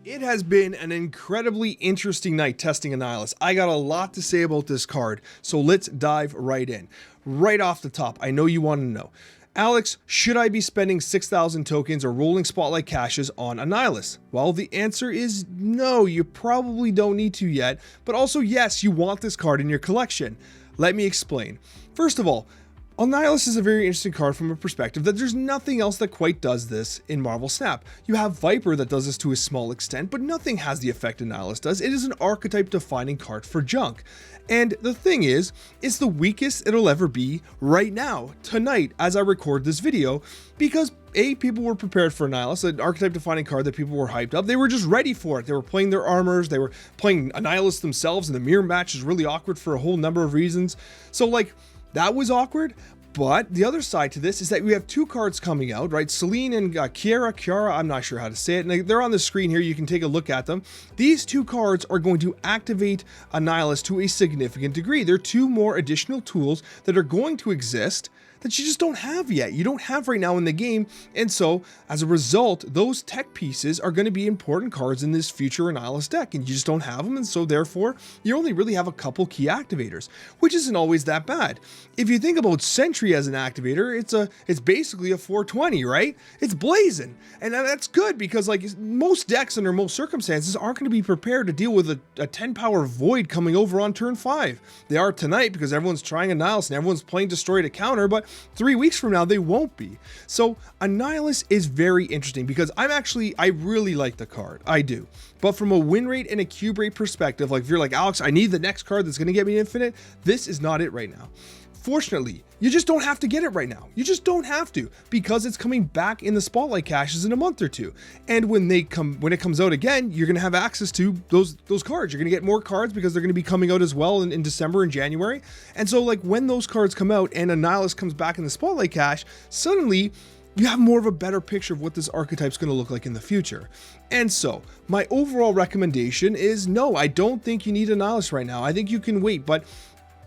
It has been an incredibly interesting night testing Annihilus. I got a lot to say about this card, so let's dive right in. Right off the top, I know you want to know. Alex, should I be spending 6,000 tokens or rolling spotlight caches on Annihilus? Well, the answer is no, you probably don't need to yet, but also yes, you want this card in your collection. Let me explain. First of all, Annihilus is a very interesting card from a perspective that there's nothing else that quite does this in Marvel Snap. You have Viper that does this to a small extent, but nothing has the effect Annihilus does. It is an archetype defining card for junk. And the thing is, it's the weakest it'll ever be right now, tonight, as I record this video, because A, people were prepared for Annihilus, an archetype defining card that people were hyped up. They were just ready for it. They were playing their armors, they were playing Annihilus themselves, and the mirror match is really awkward for a whole number of reasons. So like, that was awkward, but the other side to this is that we have two cards coming out, right? Celine and Kiara, I'm not sure how to say it, and they're on the screen here, you can take a look at them. These two cards are going to activate Annihilus to a significant degree. They're two more additional tools that are going to exist that you just don't have yet. You don't have right now in the game, and so as a result, those tech pieces are going to be important cards in this future Annihilus deck, and you just don't have them, and so therefore you only really have a couple key activators, which isn't always that bad. If you think about Sentry as an activator, it's basically a 420, right? It's blazing, and that's good because like most decks under most circumstances aren't going to be prepared to deal with a 10 power void coming over on turn 5. They are tonight because everyone's trying Annihilus and everyone's playing Destroy to counter, but 3 weeks from now, they won't be. So Annihilus is very interesting because I really like the card. I do. But from a win rate and a cube rate perspective, like if you're like, Alex, I need the next card that's going to get me infinite, this is not it right now. Fortunately, you just don't have to get it right now. You just don't have to because it's coming back in the spotlight caches in a month or two. And when it comes out again, you're going to have access to those cards. You're going to get more cards because they're going to be coming out as well in December and January. And so like when those cards come out and Annihilus comes back in the spotlight cache, suddenly you have more of a better picture of what this archetype is going to look like in the future. And so my overall recommendation is no, I don't think you need Annihilus right now. I think you can wait, but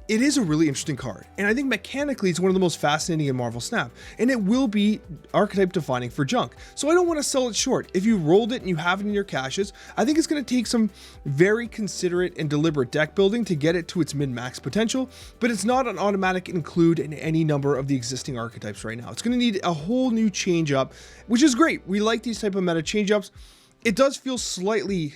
it is a really interesting card, and I think mechanically it's one of the most fascinating in Marvel Snap, and it will be archetype defining for junk. So I don't want to sell it short. If you rolled it and you have it in your caches, I think it's going to take some very considerate and deliberate deck building to get it to its min-max potential, but it's not an automatic include in any number of the existing archetypes right now. It's going to need a whole new change up, which is great. We like these type of meta change ups. It does feel slightly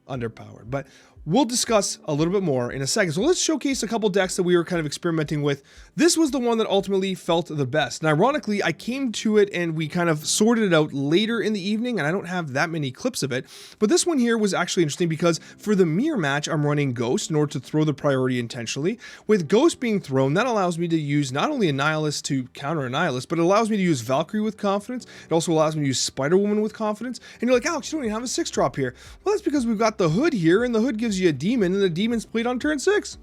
underpowered, but we'll discuss a little bit more in a second. So let's showcase a couple decks that we were kind of experimenting with. This was the one that ultimately felt the best. And ironically, I came to it and we kind of sorted it out later in the evening, and I don't have that many clips of it. But this one here was actually interesting because for the mirror match, I'm running Ghost in order to throw the priority intentionally. With Ghost being thrown, that allows me to use not only Annihilus to counter Annihilus, but it allows me to use Valkyrie with confidence. It also allows me to use Spider-Woman with confidence. And you're like, Alex, you don't even have a 6-drop here. Well, that's because we've got the Hood here, and the Hood gives you a demon, and the demon's played on turn 6.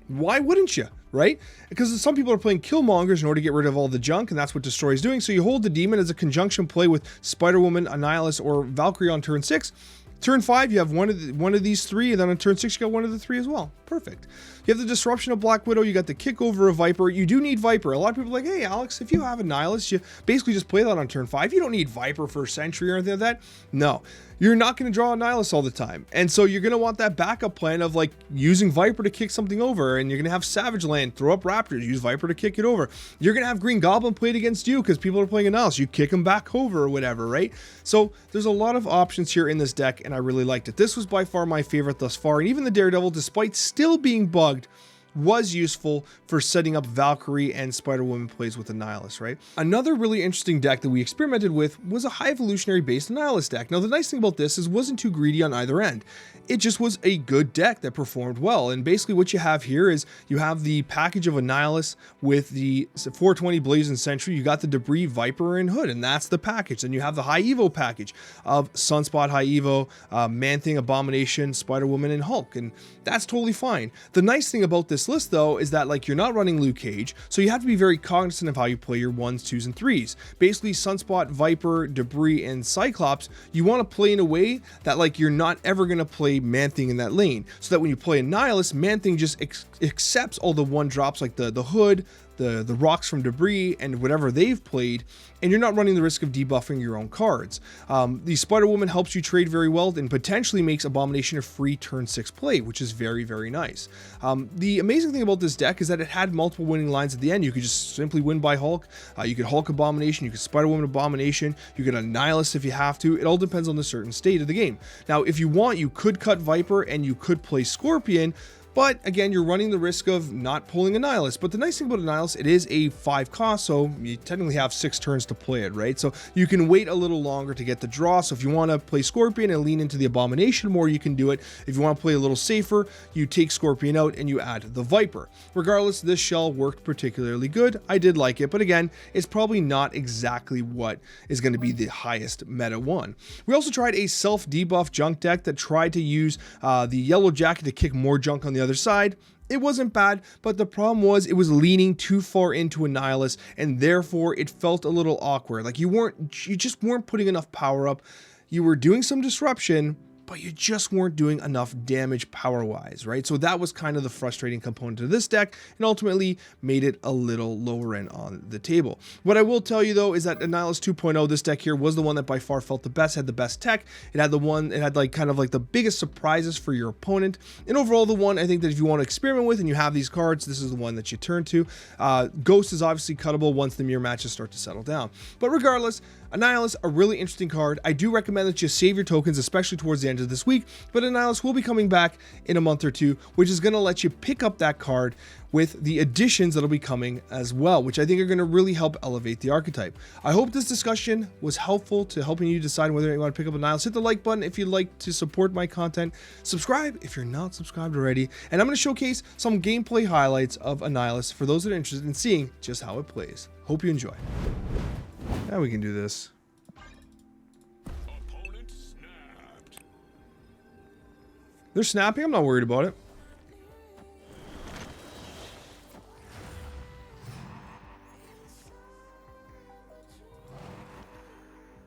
Why wouldn't you, right? Because some people are playing Killmongers in order to get rid of all the junk, and that's what Destroy is doing. So you hold the demon as a conjunction play with Spider-Woman, Annihilus, or Valkyrie on turn 6. Turn 5, you have one of these three, and then on turn 6, you got one of the three as well. Perfect. You have the disruption of Black Widow, you got the kick over of Viper. You do need Viper. A lot of people are like, hey, Alex, if you have Annihilus, you basically just play that on turn 5. You don't need Viper for Sentry or anything like that. No, you're not going to draw Annihilus all the time. And so you're going to want that backup plan of like using Viper to kick something over, and you're going to have Savage Land, throw up Raptors, use Viper to kick it over. You're going to have Green Goblin played against you because people are playing Annihilus. You kick them back over or whatever, right? So there's a lot of options here in this deck, and I really liked it. This was by far my favorite thus far, and even the Daredevil, despite still being bugged, was useful for setting up Valkyrie and Spider-Woman plays with Annihilus, right? Another really interesting deck that we experimented with was a high evolutionary based Annihilus deck. Now the nice thing about this is it wasn't too greedy on either end. It just was a good deck that performed well, and basically what you have here is you have the package of Annihilus with the 420 Blazing Sentry, you got the Debris, Viper, and Hood, and that's the package. And you have the High Evo package of Sunspot, High Evo, Man-Thing, Abomination, Spider-Woman, and Hulk, and that's totally fine. The nice thing about this list though is that like you're not running Luke Cage, so you have to be very cognizant of how you play your 1s, 2s, and 3s. Basically Sunspot, Viper, Debris, and Cyclops, you want to play in a way that like you're not ever going to play Man-Thing in that lane, so that when you play Annihilus, Man-Thing just accepts all the 1 drops like the Hood, the rocks from debris and whatever they've played, and you're not running the risk of debuffing your own cards. The Spider-Woman helps you trade very well and potentially makes Abomination a free turn 6 play, which is very, very nice. The amazing thing about this deck is that it had multiple winning lines at the end. You could just simply win by Hulk. You could Hulk Abomination, you could Spider-Woman Abomination, you could Annihilus if you have to. It all depends on the certain state of the game. Now, if you want, you could cut Viper and you could play Scorpion, but again, you're running the risk of not pulling Annihilus. But the nice thing about Annihilus, it is a 5 cost, so you technically have 6 turns to play it, right? So you can wait a little longer to get the draw. So if you want to play Scorpion and lean into the Abomination more, you can do it. If you want to play a little safer, you take Scorpion out and you add the Viper. Regardless, this shell worked particularly good. I did like it, but again, it's probably not exactly what is going to be the highest meta one. We also tried a self-debuff junk deck that tried to use the Yellow Jacket to kick more junk on the other side. It wasn't bad, but the problem was it was leaning too far into Annihilus, and therefore it felt a little awkward. Like you just weren't putting enough power up. You were doing some disruption, but you just weren't doing enough damage power-wise, right? So that was kind of the frustrating component of this deck, and ultimately made it a little lower end on the table. What I will tell you though is that Annihilus 2.0, this deck here, was the one that by far felt the best, had the best tech. It had like kind of like the biggest surprises for your opponent, and overall the one I think that if you want to experiment with and you have these cards, this is the one that you turn to. Ghost is obviously cuttable once the mirror matches start to settle down, but regardless, Annihilus, a really interesting card. I do recommend that you save your tokens, especially towards the end of this week, but Annihilus will be coming back in a month or two, which is going to let you pick up that card with the additions that'll be coming as well, which I think are going to really help elevate the archetype. I hope this discussion was helpful to helping you decide whether you want to pick up Annihilus. Hit the like button if you'd like to support my content. Subscribe if you're not subscribed already, and I'm going to showcase some gameplay highlights of Annihilus for those that are interested in seeing just how it plays. Hope you enjoy. Now we can do this. They're snapping, I'm not worried about it.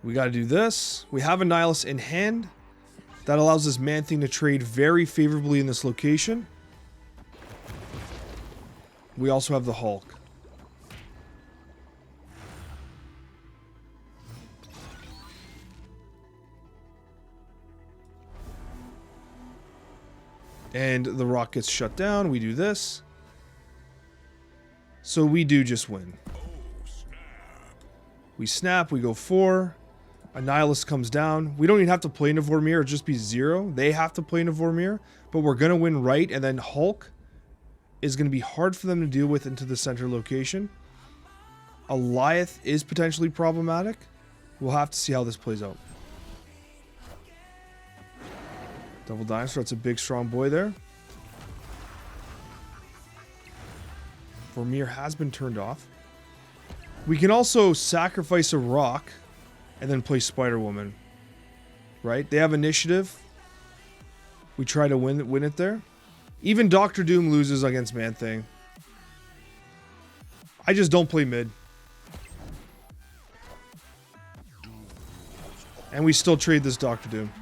We gotta do this. We have Annihilus in hand. That allows this Man-Thing to trade very favorably in this location. We also have the Hulk. And the rock gets shut down. We do this. So we do just win. We snap. We go 4. Annihilus comes down. We don't even have to play Vormir. It'll just be 0. They have to play Vormir. But we're going to win right. And then Hulk is going to be hard for them to deal with into the center location. Alioth is potentially problematic. We'll have to see how this plays out. Double Dinosaur, that's a big strong boy there. Vormir has been turned off. We can also sacrifice a rock and then play Spider-Woman. Right? They have initiative. We try to win it there. Even Doctor Doom loses against Man-Thing. I just don't play mid. And we still trade this Doctor Doom.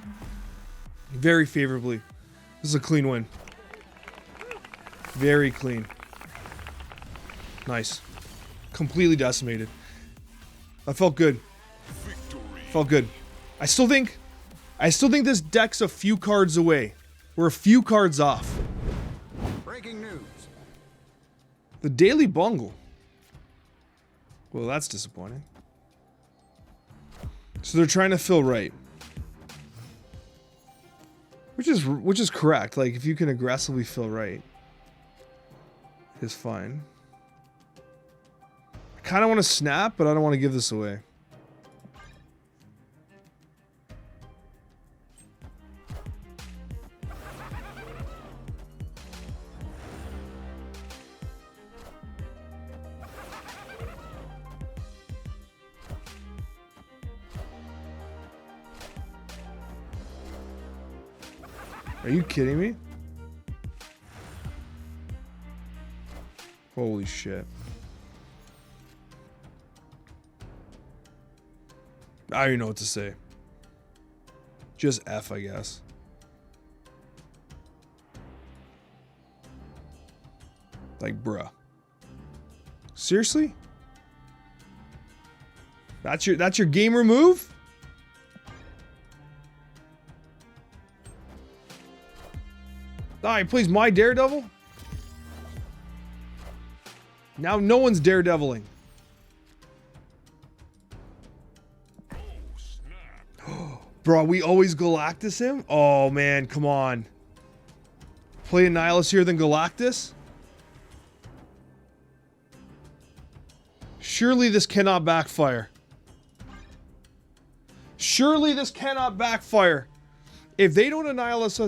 Very favorably. This is a clean win. Very clean. Nice. Completely decimated. That felt good. Felt good. I still think this deck's a few cards away. We're a few cards off. Breaking news. The Daily Bungle. Well, that's disappointing. So they're trying to fill right. Which is correct. Like, if you can aggressively fill right, it's fine. I kind of want to snap, but I don't want to give this away. Are you kidding me? Holy shit. I don't even know what to say. Just F, I guess. Like, bruh. Seriously? That's your gamer move? Ah, he plays my Daredevil? Now no one's Daredeviling. Bro, we always Galactus him? Oh man, come on. Play Annihilus here than Galactus? Surely this cannot backfire. Surely this cannot backfire. If they don't annihilate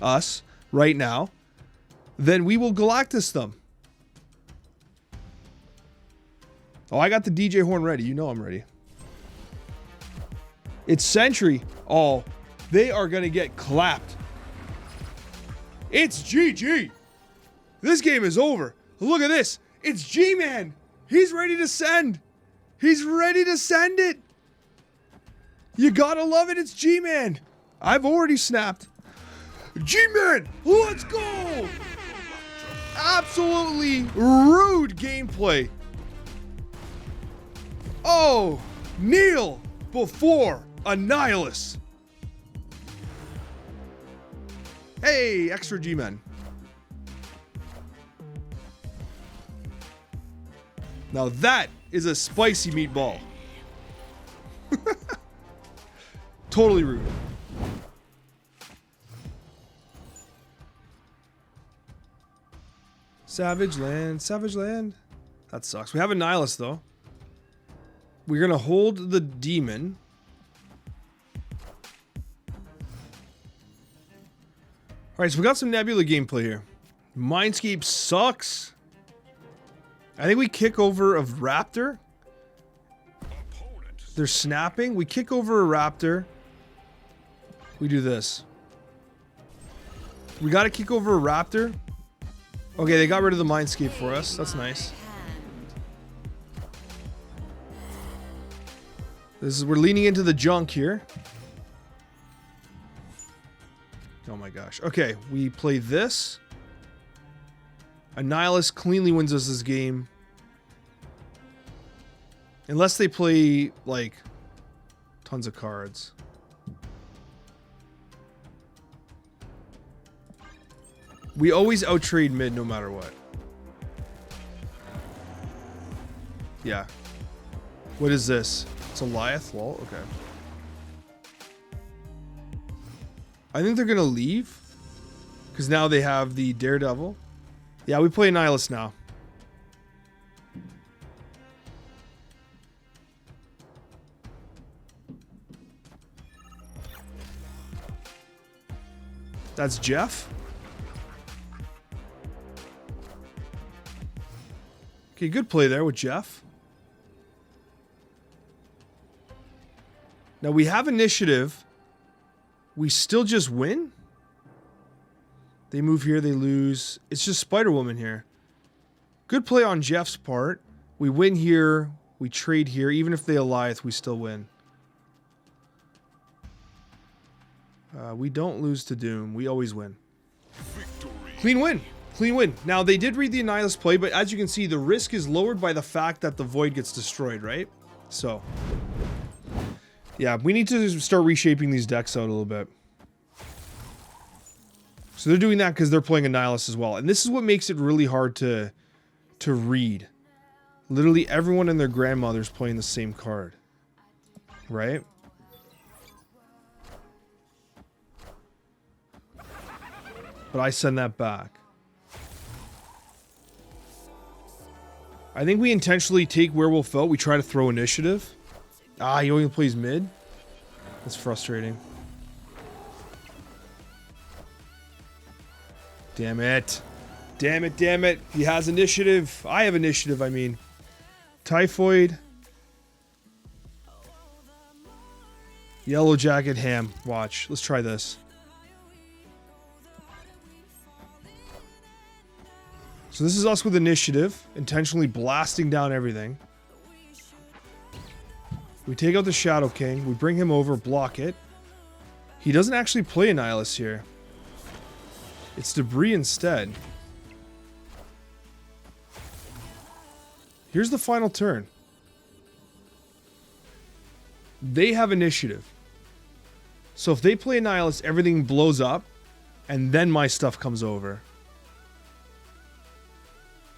us right now, then we will Galactus them. Oh, I got the DJ horn ready. You know I'm ready. It's Sentry. Oh, they are going to get clapped. It's GG. This game is over. Look at this. It's G-Man. He's ready to send. He's ready to send it. You gotta love it. It's G-Man. I've already snapped. G-Man, let's go. Absolutely rude gameplay. Oh, kneel before Annihilus. Hey, extra G-Men. Now that is a spicy meatball. Totally rude. Savage Land, Savage Land. That sucks. We have Annihilus though. We're gonna hold the demon. Alright, so we got some Nebula gameplay here. Mindscape sucks. I think we kick over a raptor. They're snapping. We kick over a raptor. We do this. We gotta kick over a raptor. Okay, they got rid of the Mindscape for us. That's nice. We're leaning into the junk here. Oh my gosh. Okay, we play this. Annihilus cleanly wins us this game. Unless they play, like, tons of cards. We always outtrade mid no matter what. Yeah. What is this? It's a Goliath? Lol, okay. I think they're gonna leave. Because now they have the Daredevil. Yeah, we play Annihilus now. That's Jeff. Okay, good play there with Jeff. Now we have initiative. We still just win? They move here, they lose. It's just Spider-Woman here. Good play on Jeff's part. We win here, we trade here. Even if they Goliath, we still win. We don't lose to Doom. We always win. Victory. Clean win. Clean win. Now, they did read the Annihilus play, but as you can see, the risk is lowered by the fact that the Void gets destroyed, right? So, yeah, we need to start reshaping these decks out a little bit. So they're doing that because they're playing Annihilus as well. And this is what makes it really hard to read. Literally everyone and their grandmother's playing the same card. Right? But I send that back. I think we intentionally take Werewolf out. We try to throw initiative. Ah, he only plays mid? That's frustrating. Damn it. Damn it, damn it. He has initiative. I have initiative, I mean. Typhoid. Yellow Jacket, Ham. Watch. Let's try this. So this is us with initiative, intentionally blasting down everything. We take out the Shadow King, we bring him over, block it. He doesn't actually play Annihilus here. It's Debris instead. Here's the final turn. They have initiative. So if they play Annihilus, everything blows up, and then my stuff comes over.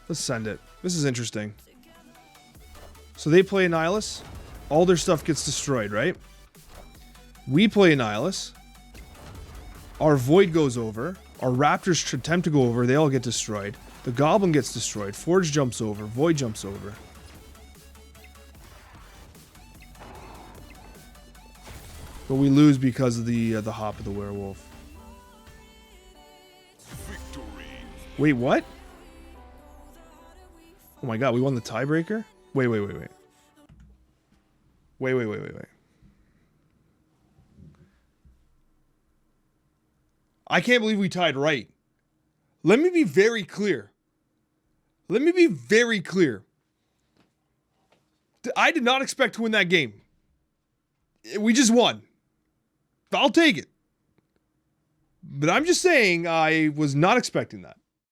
Let's send it. This is interesting. So they play Annihilus, all their stuff gets destroyed, right? We play Annihilus. Our Void goes over. Our Raptors attempt to go over. They all get destroyed. The Goblin gets destroyed. Forge jumps over. Void jumps over. But we lose because of the hop of the werewolf. Victory. Wait, what? Oh my god, we won the tiebreaker? Wait. Wait. I can't believe we tied right. Let me be very clear. I did not expect to win that game. We just won. I'll take it. But I'm just saying I was not expecting that.